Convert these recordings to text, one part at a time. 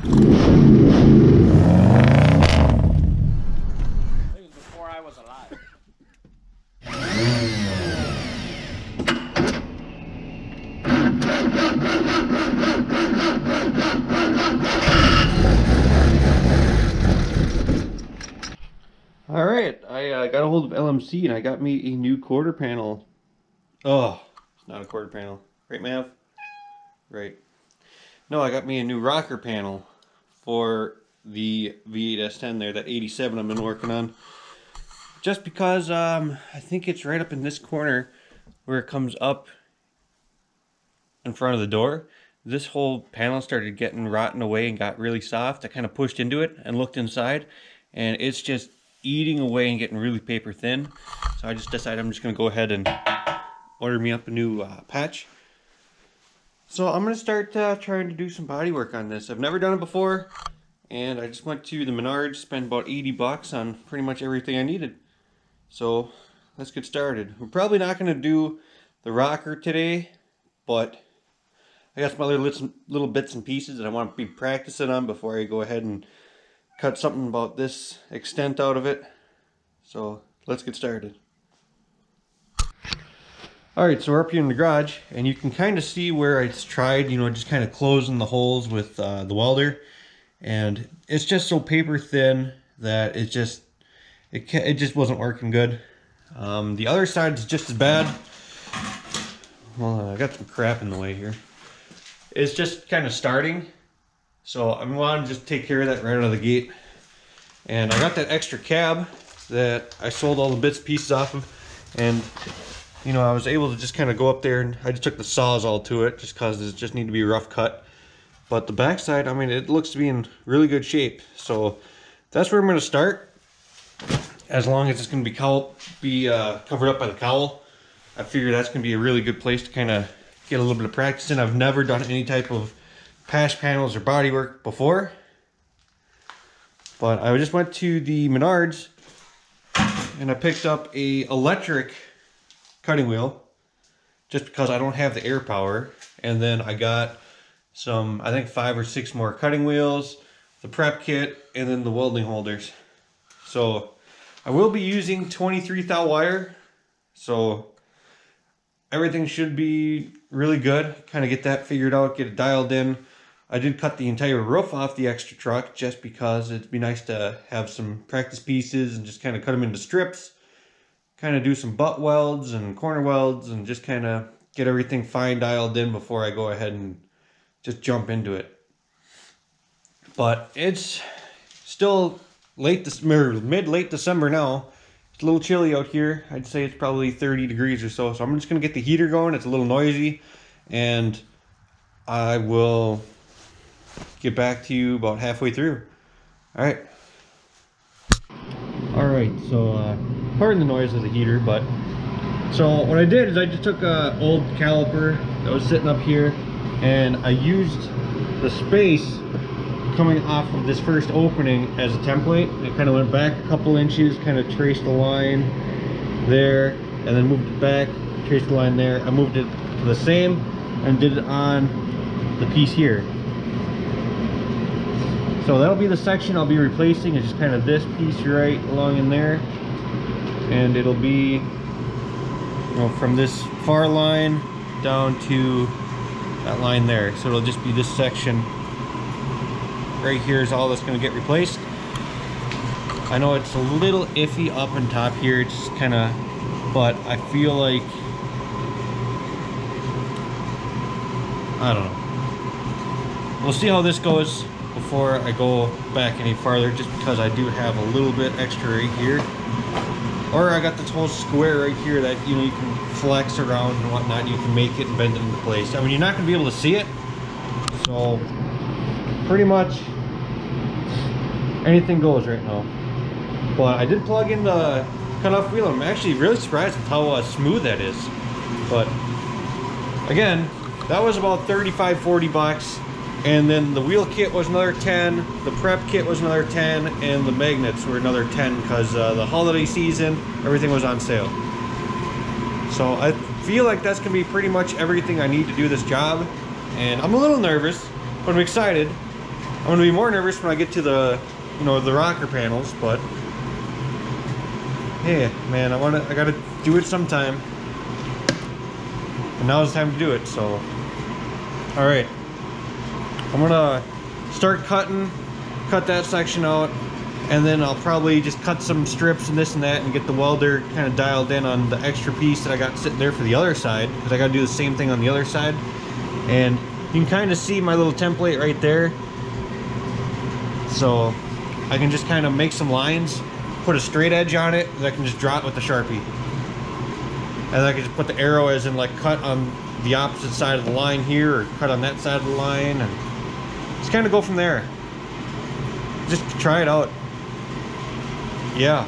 It was before I was alive. All right, I got a hold of LMC and I got me a new quarter panel. Oh, it's not a quarter panel. Right, Mav? Right. No, I got me a new rocker panel for the V8 S10 there, that 87 I've been working on. Just because I think it's right up in this corner where it comes up in front of the door. This whole panel started getting rotten away and got really soft. I kind of pushed into it and looked inside, and it's just eating away and getting really paper thin. So I just decided I'm just going to go ahead and order me up a new patch. So I'm going to start trying to do some body work on this. I've never done it before, and I just went to the Menards, spent about 80 bucks on pretty much everything I needed. So let's get started. We're probably not going to do the rocker today, but I got some other little bits and pieces that I want to be practicing on before I go ahead and cut something about this extent out of it. So let's get started. Alright, so we're up here in the garage, and you can kind of see where I tried, just kind of closing the holes with the welder. And it's just so paper thin that it just wasn't working good. The other side is just as bad. Well, I got some crap in the way here. It's just kind of starting. So I want to just take care of that right out of the gate. And I got that extra cab that I sold all the bits and pieces off of. And, I was able to just kind of go up there, and I just took the Sawzall to it just because it just need to be rough cut. But the backside, I mean, it looks to be in really good shape. So that's where I'm going to start. As long as it's going to be covered up by the cowl. I figure that's going to be a really good place to kind of get a little bit of practice in. I've never done any type of patch panels or body work before, but I just went to the Menards and I picked up a electric cutting wheel just because I don't have the air power, and then I got some, I think 5 or 6 more cutting wheels, the prep kit, and then the welding holders. So I will be using 23 thou wire, so everything should be really good. Kind of get that figured out, get it dialed in. I did cut the entire roof off the extra truck just because it'd be nice to have some practice pieces and just kind of cut them into strips. Kind of do some butt welds and corner welds and just kind of get everything fine dialed in before I go ahead and just jump into it. But it's still mid-late December now. It's a little chilly out here. I'd say it's probably 30 degrees or so. So I'm just going to get the heater going. It's a little noisy. And I will get back to you about halfway through. Alright. Alright, so pardon the noise of the heater, but so what I did is I just took an old caliper that was sitting up here, and I used the space coming off of this first opening as a template. It kind of went back a couple inches, kind of traced the line there, and then moved it back, traced the line there. I moved it to the same and did it on the piece here. So that'll be the section I'll be replacing. It's just kind of this piece right along in there, and it'll be from this far line down to that line there. So it'll just be this section right here is all that's going to get replaced. I know it's a little iffy up on top here, it's just kind of, but I feel like, I don't know. We'll see how this goes before I go back any farther, just because I do have a little bit extra right here. Or I got this whole square right here that you can flex around and whatnot, and you can make it and bend it into place. I mean, you're not going to be able to see it, so pretty much anything goes right now. But I did plug in the cutoff wheel. I'm actually really surprised at how smooth that is. But again, that was about 35-40 bucks. And then the wheel kit was another 10, the prep kit was another 10, and the magnets were another 10 because the holiday season, everything was on sale. So I feel like that's going to be pretty much everything I need to do this job. And I'm a little nervous, but I'm excited. I'm gonna be more nervous when I get to the, you know, the rocker panels, but hey, man, I gotta do it sometime. And now's the time to do it, so. All right, I'm gonna start cut that section out, and then I'll probably just cut some strips and this and that and get the welder kind of dialed in on the extra piece that I got sitting there for the other side, because I gotta do the same thing on the other side. And you can kind of see my little template right there. So I can just kind of make some lines, put a straight edge on it, and I can just draw it with the Sharpie. And then I can just put the arrow as in like cut on the opposite side of the line here, or cut on that side of the line, and just kind of go from there. Just try it out. Yeah.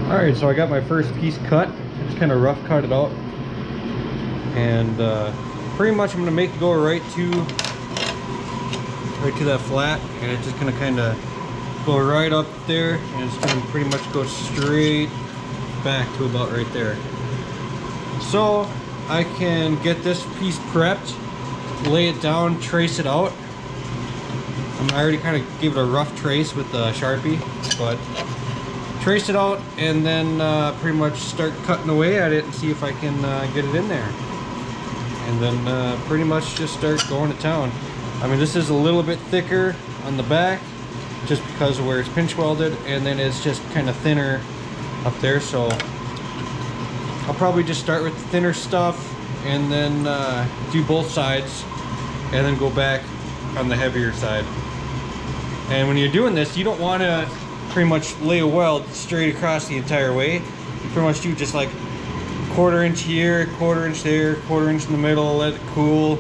Alright, so I got my first piece cut. I just kind of rough cut it out. And pretty much I'm going to make it go right to that flat. And it's just going to kind of go right up there. And it's going to pretty much go straight back to about right there. So I can get this piece prepped, lay it down, trace it out. I already kind of gave it a rough trace with the Sharpie, but trace it out and then pretty much start cutting away at it and see if I can get it in there. And then pretty much just start going to town. I mean, this is a little bit thicker on the back just because of where it's pinch welded, and then it's just kind of thinner up there, so I'll probably just start with the thinner stuff and then do both sides and then go back on the heavier side. And when you're doing this, you don't want to pretty much lay a weld straight across the entire way. You pretty much do just like 1/4 inch here, 1/4 inch there, 1/4 inch in the middle, let it cool,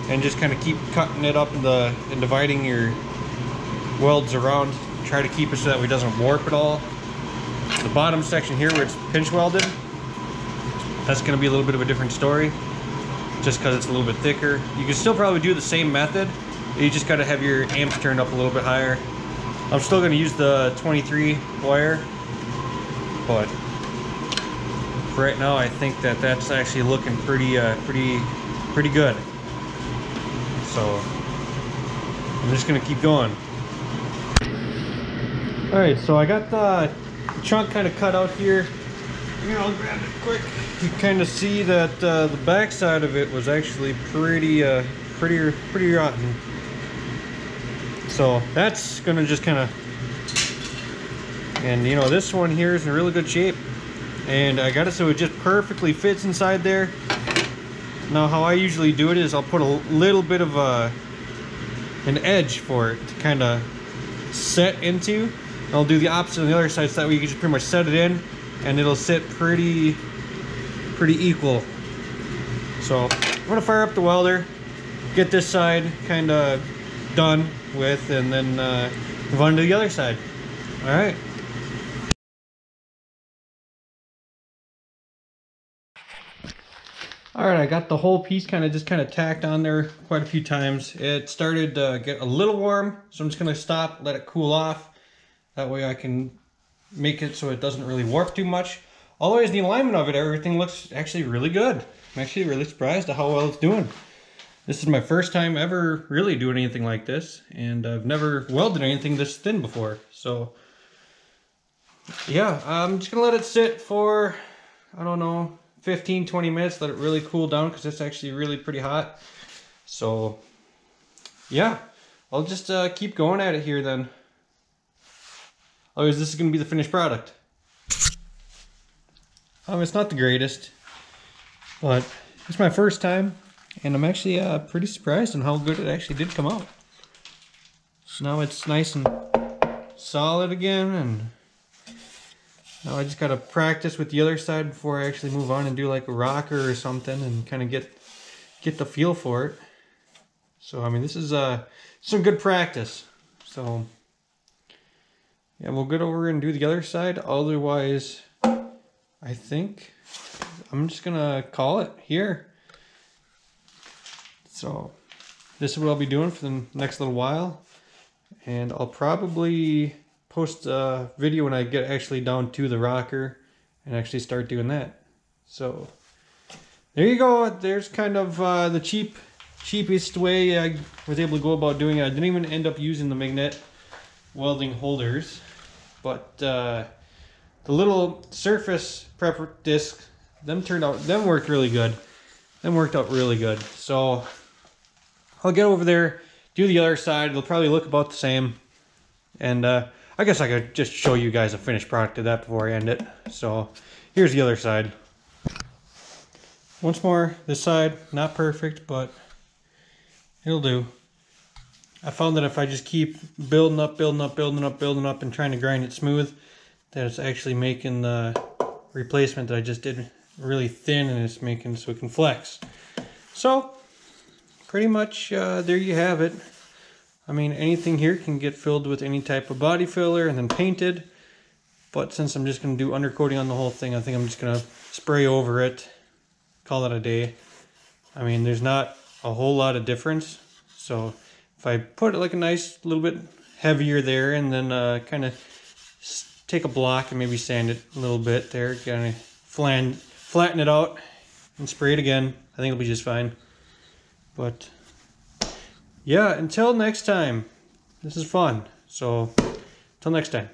and just kind of keep cutting it up and dividing your welds around. Try to keep it so that way it doesn't warp at all. The bottom section here where it's pinch welded, that's going to be a little bit of a different story, just because it's a little bit thicker. You can still probably do the same method. You just got to have your amps turned up a little bit higher. I'm still going to use the 23 wire, but for right now I think that that's actually looking pretty good. So I'm just going to keep going. Alright, so I got the chunk kind of cut out here. Here, I'll grab it quick. You kind of see that the back side of it was actually pretty rotten. So that's gonna just kind of, and you know, this one here is in really good shape, and I got it so it just perfectly fits inside there. Now how I usually do it is I'll put a little bit of an edge for it to kind of set into. I'll do the opposite on the other side, so that way you can just pretty much set it in and it'll sit pretty equal. So I'm gonna fire up the welder, get this side kind of done with, and then move on to the other side. All right. All right, I got the whole piece kind of tacked on there quite a few times. It started to get a little warm, so I'm just gonna stop, let it cool off. That way I can make it so it doesn't really warp too much. Otherwise, the alignment of it, everything looks actually really good. I'm actually really surprised at how well it's doing. This is my first time ever really doing anything like this, and I've never welded anything this thin before. So yeah, I'm just gonna let it sit for, I don't know, 15-20 minutes, let it really cool down, because it's actually really pretty hot. So yeah, I'll just keep going at it here then. Otherwise, this is gonna be the finished product. It's not the greatest, but it's my first time, and I'm actually pretty surprised on how good it actually did come out. So now it's nice and solid again, and now I just gotta practice with the other side before I actually move on and do like a rocker or something, and kind of get the feel for it. So I mean, this is some good practice. So yeah, we'll get over and do the other side. Otherwise, I think I'm just gonna call it here. So this is what I'll be doing for the next little while, and I'll probably post a video when I get actually down to the rocker and actually start doing that. So there you go. There's kind of the cheap cheapest way I was able to go about doing it. I didn't even end up using the magnet welding holders, but the little surface prep disc, them worked really good. Them worked out really good. So I'll get over there, do the other side. It'll probably look about the same. And I guess I could just show you guys a finished product of that before I end it. So here's the other side. Once more, this side, not perfect, but it'll do. I found that if I just keep building up and trying to grind it smooth, that it's actually making the replacement that I just did really thin, and it's making so it can flex. So pretty much there you have it. I mean, anything here can get filled with any type of body filler and then painted. But since I'm just going to do undercoating on the whole thing, I think I'm just going to spray over it, call it a day. I mean, there's not a whole lot of difference. So if I put like a nice little bit heavier there, and then kind of take a block and maybe sand it a little bit there, kind of flatten it out and spray it again, I think it'll be just fine. But yeah, until next time, this is fun. So, until next time.